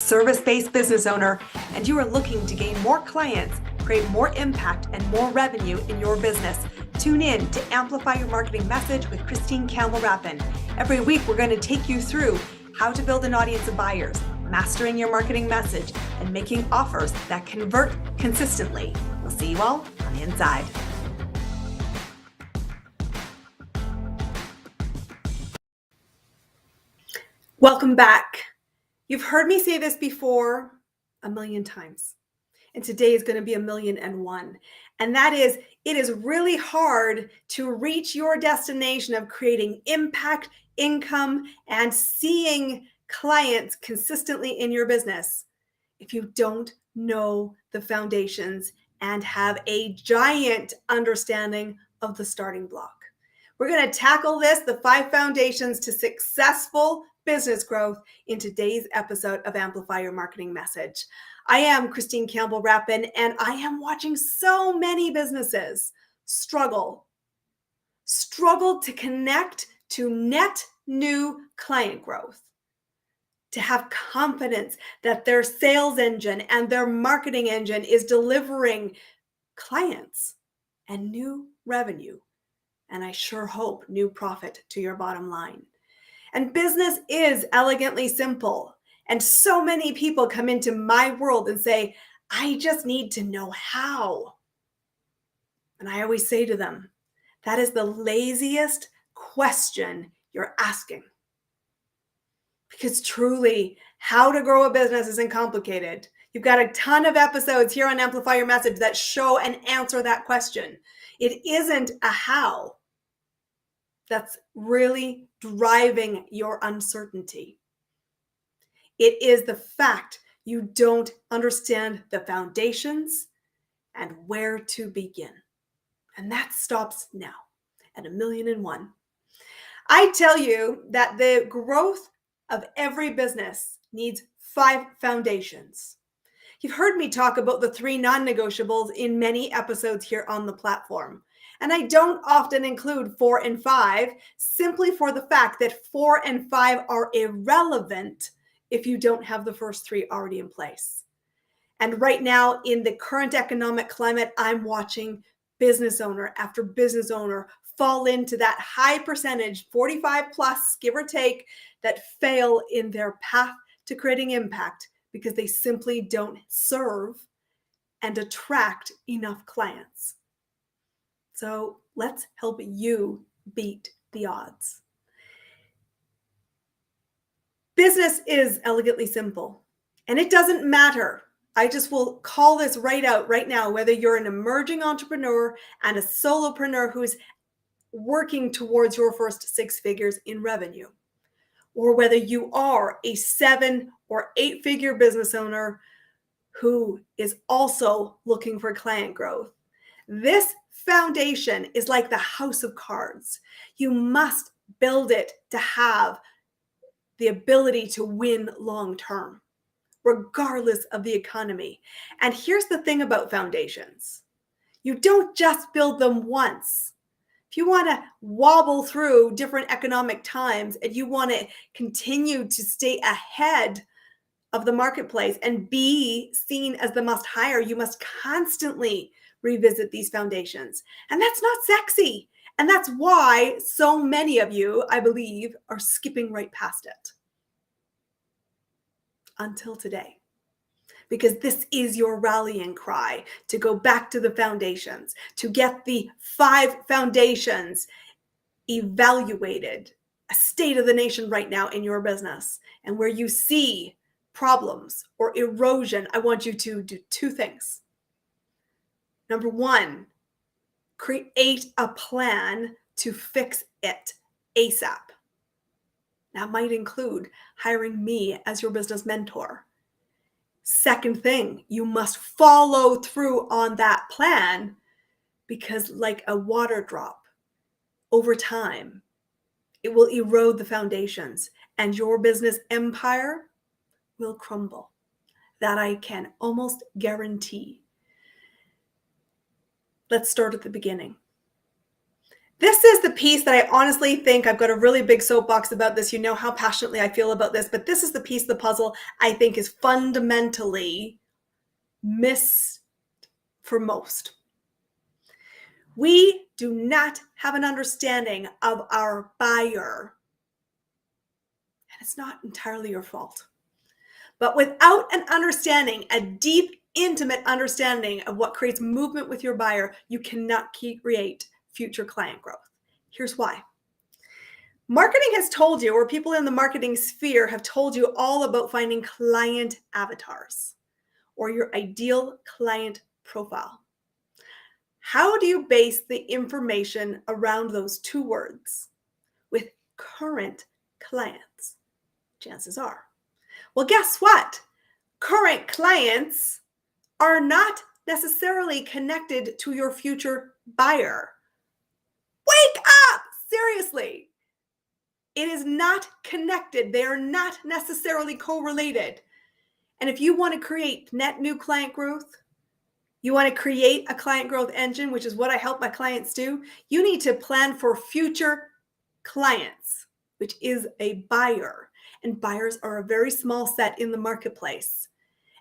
Service-based business owner, and you are looking to gain more clients, create more impact, and more revenue in your business, tune in to Amplify Your Marketing Message with Campbell Rapin. Every week, we're going to take you through how to build an audience of buyers, mastering your marketing message, and making offers that convert consistently. We'll see you all on the inside. Welcome back. You've heard me say this before a million times, and today is going to be 1,000,001. And that is, it is really hard to reach your destination of creating impact, income, and seeing clients consistently in your business if you don't know the foundations and have a giant understanding of the starting block. We're going to tackle this, the 5 foundations to successful business growth, in today's episode of Amplify Your Marketing Message. I am Campbell Rapin, and I am watching so many businesses struggle to connect to net new client growth, to have confidence that their sales engine and their marketing engine is delivering clients and new revenue, and I sure hope new profit to your bottom line. And business is elegantly simple. And so many people come into my world and say, I just need to know how. And I always say to them, that is the laziest question you're asking. Because truly, how to grow a business isn't complicated. You've got a ton of episodes here on Amplify Your Message that show and answer that question. It isn't a how that's really driving your uncertainty. It is the fact you don't understand the foundations and where to begin. And that stops now at 1,000,001. I tell you that the growth of every business needs 5 foundations. You've heard me talk about the 3 non-negotiables in many episodes here on the platform. And I don't often include 4 and 5, simply for the fact that 4 and 5 are irrelevant if you don't have the first 3 already in place. And right now, in the current economic climate, I'm watching business owner after business owner fall into that high percentage, 45 plus, give or take, that fail in their path to creating impact because they simply don't serve and attract enough clients. So let's help you beat the odds. Business is elegantly simple, and it doesn't matter. I just will call this right out right now, whether you're an emerging entrepreneur and a solopreneur who's working towards your first 6 figures in revenue, or whether you are a 7 or 8 figure business owner who is also looking for client growth. This foundation is like the house of cards. You must build it to have the ability to win long term, regardless of the economy. And here's the thing about foundations. You don't just build them once. If you want to wobble through different economic times and you want to continue to stay ahead of the marketplace and be seen as the must hire, you must constantly revisit these foundations. And that's not sexy. And that's why so many of you, I believe, are skipping right past it. Until today. Because this is your rallying cry to go back to the foundations, to get the 5 foundations evaluated, a state of the nation right now in your business. And where you see problems or erosion, I want you to do 2 things. Number 1, create a plan to fix it ASAP. That might include hiring me as your business mentor. Second thing, you must follow through on that plan, because like a water drop, over time, it will erode the foundations and your business empire will crumble. That I can almost guarantee. Let's start at the beginning. This is the piece that I honestly think I've got a really big soapbox about this. You know how passionately I feel about this, but this is the piece of the puzzle I think is fundamentally missed for most. We do not have an understanding of our buyer, and it's not entirely your fault. But without an understanding, a deep, intimate understanding of what creates movement with your buyer, you cannot create future client growth. Here's why. Marketing has told you, or people in the marketing sphere have told you all about finding client avatars or your ideal client profile. How do you base the information around those two words? With current clients, chances are. Well, guess what? Current clients are not necessarily connected to your future buyer. Wake up! Seriously. It is not connected. They are not necessarily correlated. And if you want to create net new client growth, you want to create a client growth engine, which is what I help my clients do, you need to plan for future clients, which is a buyer. And buyers are a very small set in the marketplace.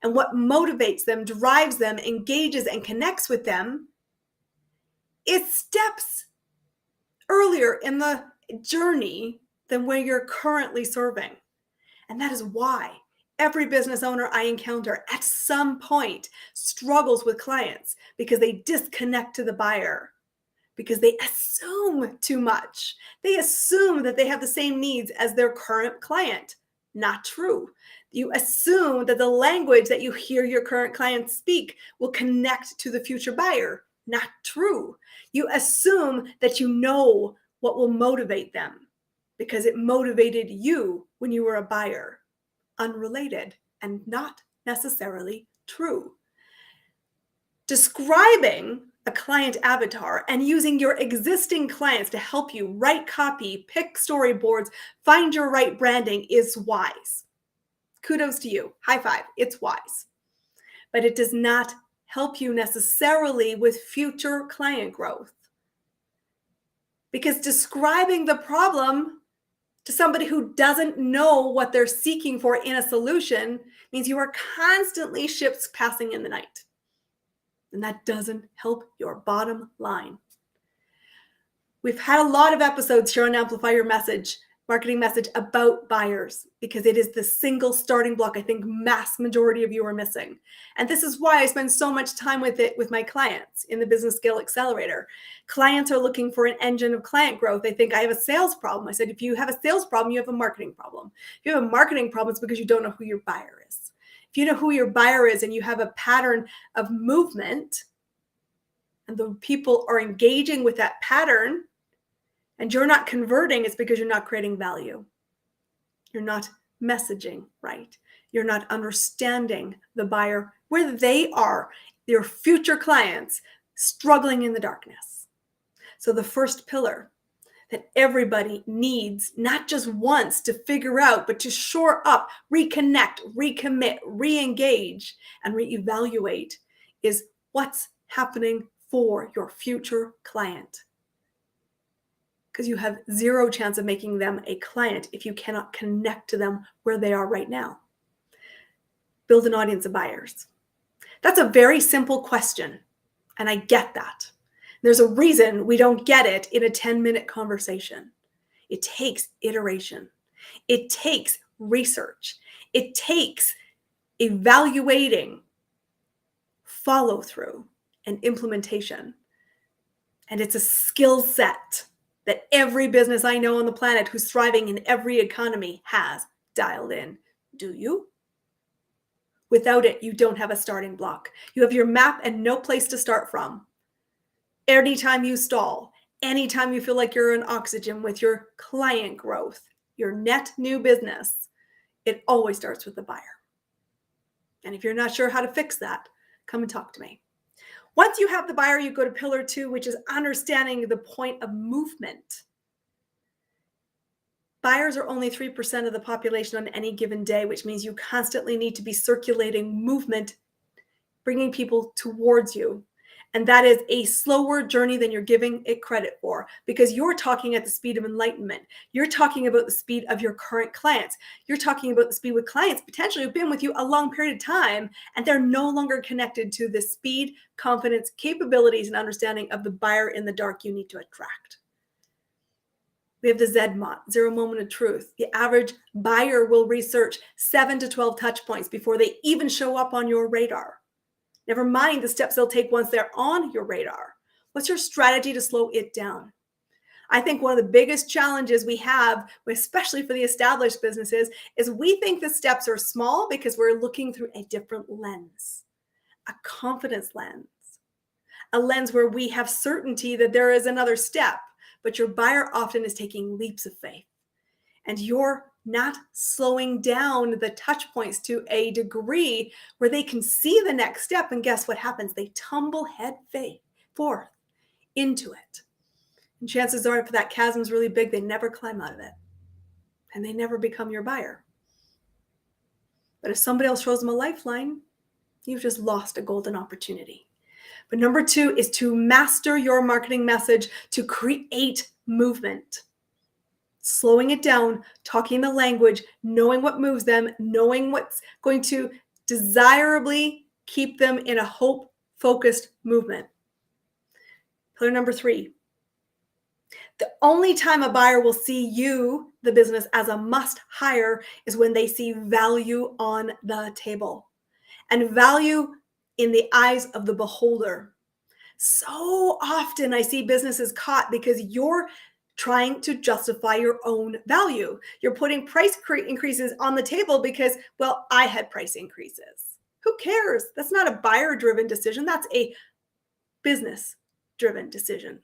And what motivates them, drives them, engages, and connects with them is steps earlier in the journey than where you're currently serving. And that is why every business owner I encounter at some point struggles with clients, because they disconnect to the buyer, because they assume too much. They assume that they have the same needs as their current client. Not true. You assume that the language that you hear your current client speak will connect to the future buyer. Not true. You assume that you know what will motivate them because it motivated you when you were a buyer. Unrelated and not necessarily true. Describing a client avatar and using your existing clients to help you write copy, pick storyboards, find your right branding is wise. Kudos to you. High five. It's wise. But it does not help you necessarily with future client growth. Because describing the problem to somebody who doesn't know what they're seeking for in a solution means you are constantly ships passing in the night. And that doesn't help your bottom line. We've had a lot of episodes here on Amplify Your Message, marketing message, about buyers, because it is the single starting block I think mass majority of you are missing. And this is why I spend so much time with it with my clients in the Business Scale Accelerator. Clients are looking for an engine of client growth. They think I have a sales problem. I said, if you have a sales problem, you have a marketing problem. If you have a marketing problem, it's because you don't know who your buyer is. If you know who your buyer is and you have a pattern of movement and the people are engaging with that pattern and you're not converting, it's because you're not creating value. You're not messaging right. You're not understanding the buyer where they are, your future clients struggling in the darkness. So the first pillar that everybody needs, not just once to figure out, but to shore up, reconnect, recommit, re-engage, and reevaluate is what's happening for your future client. Because you have zero chance of making them a client if you cannot connect to them where they are right now. Build an audience of buyers. That's a very simple question, and I get that. There's a reason we don't get it in a 10-minute conversation. It takes iteration. It takes research. It takes evaluating, follow through, and implementation. And it's a skill set that every business I know on the planet who's thriving in every economy has dialed in. Do you? Without it, you don't have a starting block. You have your map and no place to start from. Anytime you stall, anytime you feel like you're on oxygen with your client growth, your net new business, it always starts with the buyer. And if you're not sure how to fix that, come and talk to me. Once you have the buyer, you go to pillar 2, which is understanding the point of movement. Buyers are only 3% of the population on any given day, which means you constantly need to be circulating movement, bringing people towards you. And that is a slower journey than you're giving it credit for, because you're talking at the speed of enlightenment. You're talking about the speed of your current clients. You're talking about the speed with clients potentially who've been with you a long period of time, and they're no longer connected to the speed, confidence, capabilities, and understanding of the buyer in the dark you need to attract. We have the ZMOT, zero moment of truth. The average buyer will research 7 to 12 touch points before they even show up on your radar. Never mind the steps they'll take once they're on your radar. What's your strategy to slow it down? I think one of the biggest challenges we have, especially for the established businesses, is we think the steps are small because we're looking through a different lens, a confidence lens, a lens where we have certainty that there is another step, but your buyer often is taking leaps of faith. And you're not slowing down the touch points to a degree where they can see the next step. And guess what happens? They tumble head forth into it. And chances are, if that chasm is really big, they never climb out of it. And they never become your buyer. But if somebody else throws them a lifeline, you've just lost a golden opportunity. But number 2 is to master your marketing message to create movement. Slowing it down, talking the language, knowing what moves them, knowing what's going to desirably keep them in a hope-focused movement. Pillar number 3. The only time a buyer will see you, the business, as a must-hire is when they see value on the table, and value in the eyes of the beholder. So often I see businesses caught because you're trying to justify your own value. You're putting price increases on the table because, well, I had price increases. Who cares? That's not a buyer-driven decision. That's a business-driven decision.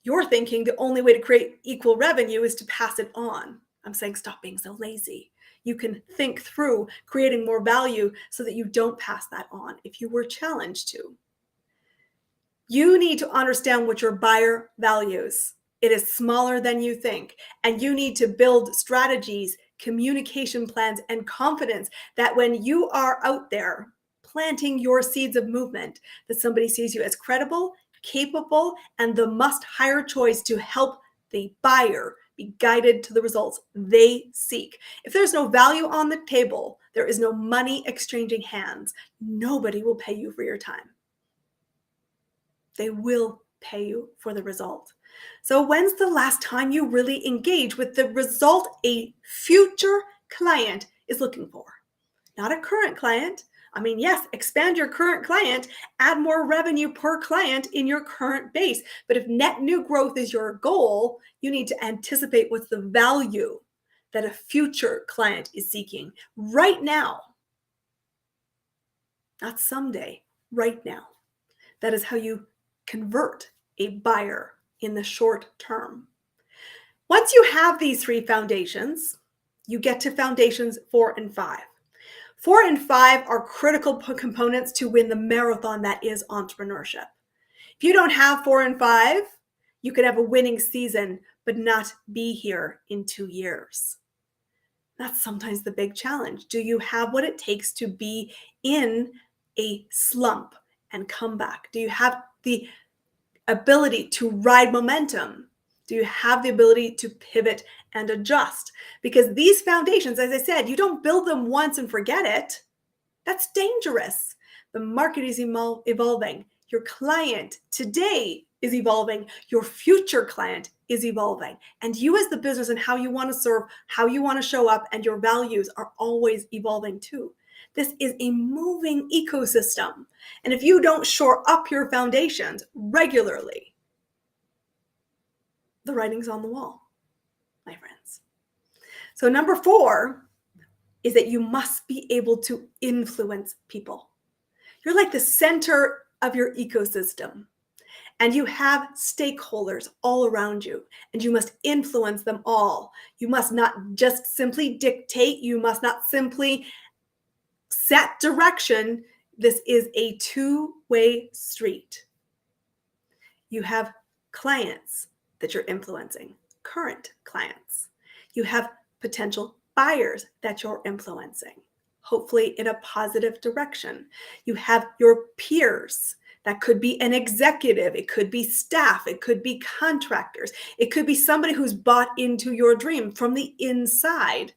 You're thinking the only way to create equal revenue is to pass it on. I'm saying stop being so lazy. You can think through creating more value so that you don't pass that on if you were challenged to. You need to understand what your buyer values. It is smaller than you think, and you need to build strategies, communication plans, and confidence that when you are out there planting your seeds of movement, that somebody sees you as credible, capable, and the must-hire choice to help the buyer be guided to the results they seek. If there's no value on the table, there is no money exchanging hands. Nobody will pay you for your time. They will pay you for the result. So when's the last time you really engage with the result a future client is looking for? Not a current client. I mean, yes, expand your current client, add more revenue per client in your current base. But if net new growth is your goal, you need to anticipate what's the value that a future client is seeking right now. Not someday, right now. That is how you convert a buyer in the short term. Once you have these 3 foundations, you get to foundations 4 and 5. 4 and 5 are critical components to win the marathon that is entrepreneurship. If you don't have 4 and 5, you could have a winning season, but not be here in 2 years. That's sometimes the big challenge. Do you have what it takes to be in a slump and come back? Do you have the ability to ride momentum? Do you have the ability to pivot and adjust? Because these foundations, as I said, you don't build them once and forget it. That's dangerous. The market is evolving. Your client today is evolving. Your future client is evolving. And you as the business and how you want to serve, how you want to show up, and your values are always evolving too. This is a moving ecosystem. And if you don't shore up your foundations regularly, the writing's on the wall, my friends. So number 4 is that you must be able to influence people. You're like the center of your ecosystem, and you have stakeholders all around you, and you must influence them all. You must not just simply dictate. You must not simply set direction. This is a 2-way street. You have clients that you're influencing, current clients. You have potential buyers that you're influencing, hopefully in a positive direction. You have your peers, That could be an executive, it could be staff, it could be contractors, it could be somebody who's bought into your dream from the inside.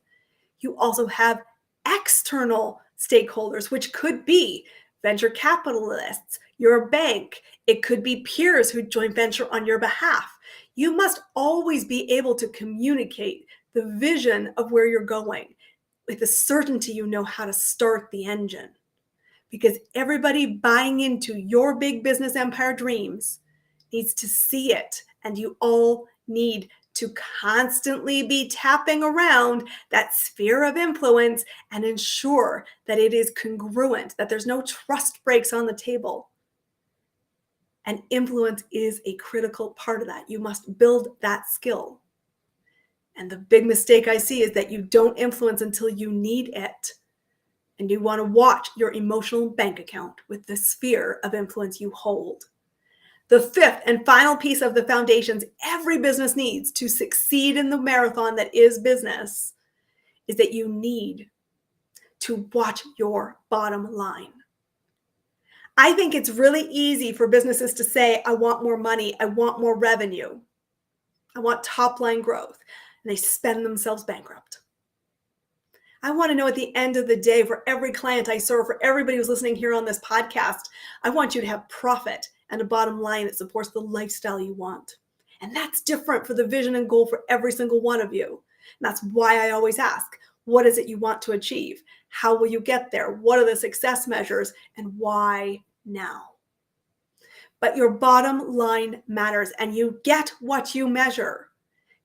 You also have external stakeholders, which could be venture capitalists, your bank, it could be peers who joint venture on your behalf. You must always be able to communicate the vision of where you're going with the certainty you know how to start the engine. Because everybody buying into your big business empire dreams needs to see it, and you all need to constantly be tapping around that sphere of influence and ensure that it is congruent, that there's no trust breaks on the table. And influence is a critical part of that. You must build that skill. And the big mistake I see is that you don't influence until you need it. And you want to watch your emotional bank account with the sphere of influence you hold. The fifth and final piece of the foundations every business needs to succeed in the marathon that is business is that you need to watch your bottom line. I think it's really easy for businesses to say, I want more money, I want more revenue, I want top line growth, and they spend themselves bankrupt. I want to know at the end of the day, for every client I serve, for everybody who's listening here on this podcast, I want you to have profit and a bottom line that supports the lifestyle you want. And that's different for the vision and goal for every single one of you. And that's why I always ask, what is it you want to achieve? How will you get there? What are the success measures? And why now? But your bottom line matters, and you get what you measure.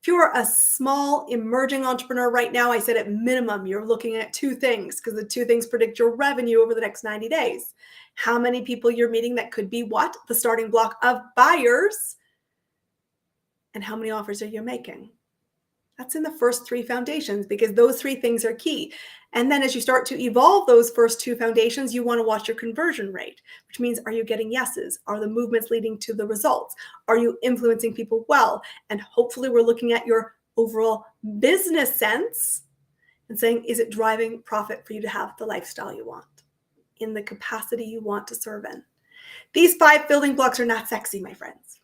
If you are a small emerging entrepreneur right now, I said at minimum, you're looking at two things because the two things predict your revenue over the next 90 days. How many people you're meeting that could be what? The starting block of buyers. And how many offers are you making? That's in the first three foundations because those three things are key. And then as you start to evolve those first two foundations, you want to watch your conversion rate, which means, are you getting yeses? Are the movements leading to the results? Are you influencing people well? And hopefully we're looking at your overall business sense and saying, is it driving profit for you to have the lifestyle you want in the capacity you want to serve in? These 5 building blocks are not sexy, my friends,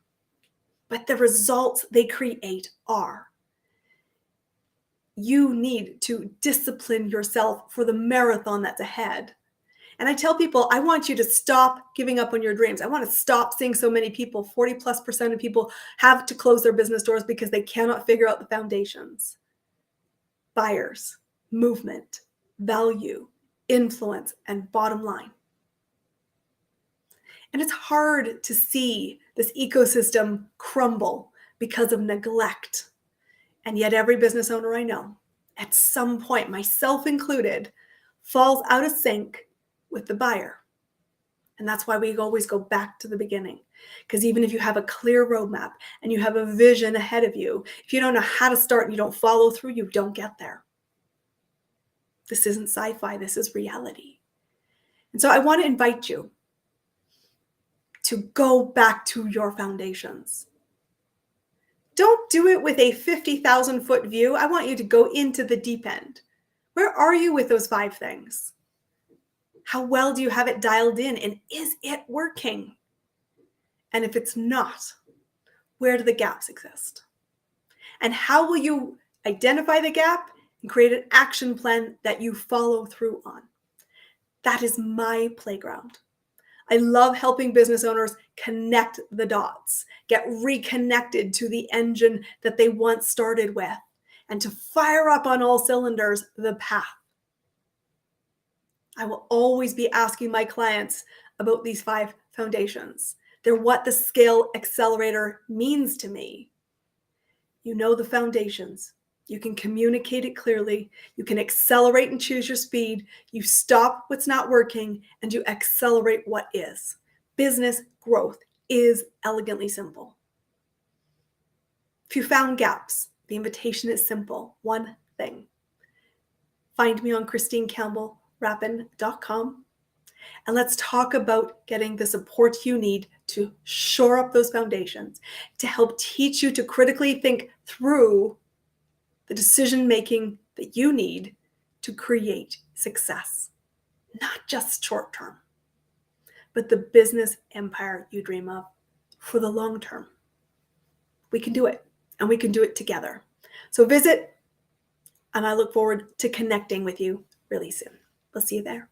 but the results they create are. You need to discipline yourself for the marathon that's ahead. And I tell people, I want you to stop giving up on your dreams. I want to stop seeing so many people, 40+% of people have to close their business doors because they cannot figure out the foundations. Buyers, movement, value, influence, and bottom line. And it's hard to see this ecosystem crumble because of neglect. And yet every business owner I know, at some point, myself included, falls out of sync with the buyer. And that's why we always go back to the beginning. Because even if you have a clear roadmap and you have a vision ahead of you, if you don't know how to start and you don't follow through, you don't get there. This isn't sci-fi, this is reality. And so I want to invite you to go back to your foundations. Don't do it with a 50,000 foot view. I want you to go into the deep end. Where are you with those 5 things? How well do you have it dialed in? And is it working? And if it's not, where do the gaps exist? And how will you identify the gap and create an action plan that you follow through on? That is my playground. I love helping business owners connect the dots, get reconnected to the engine that they once started with, and to fire up on all cylinders the path. I will always be asking my clients about these 5 foundations. They're what the Scale Accelerator means to me. You know the foundations. You can communicate it clearly. You can accelerate and choose your speed. You stop what's not working and you accelerate what is. Business growth is elegantly simple. If you found gaps, the invitation is simple. One thing. Find me on ChristineCampbellRapin.com and let's talk about getting the support you need to shore up those foundations, to help teach you to critically think through the decision-making that you need to create success, not just short-term, but the business empire you dream of for the long term. We can do it, and we can do it together. So visit, and I look forward to connecting with you really soon. We'll see you there.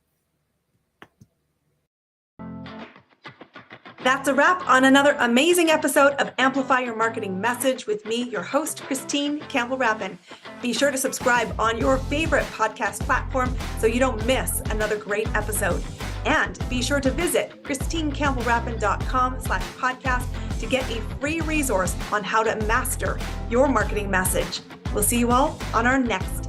That's a wrap on another amazing episode of Amplify Your Marketing Message with me, your host, Christine Campbell Rapin. Be sure to subscribe on your favorite podcast platform so you don't miss another great episode. And be sure to visit christinecampbellrapin.com/podcast to get a free resource on how to master your marketing message. We'll see you all on our next episode.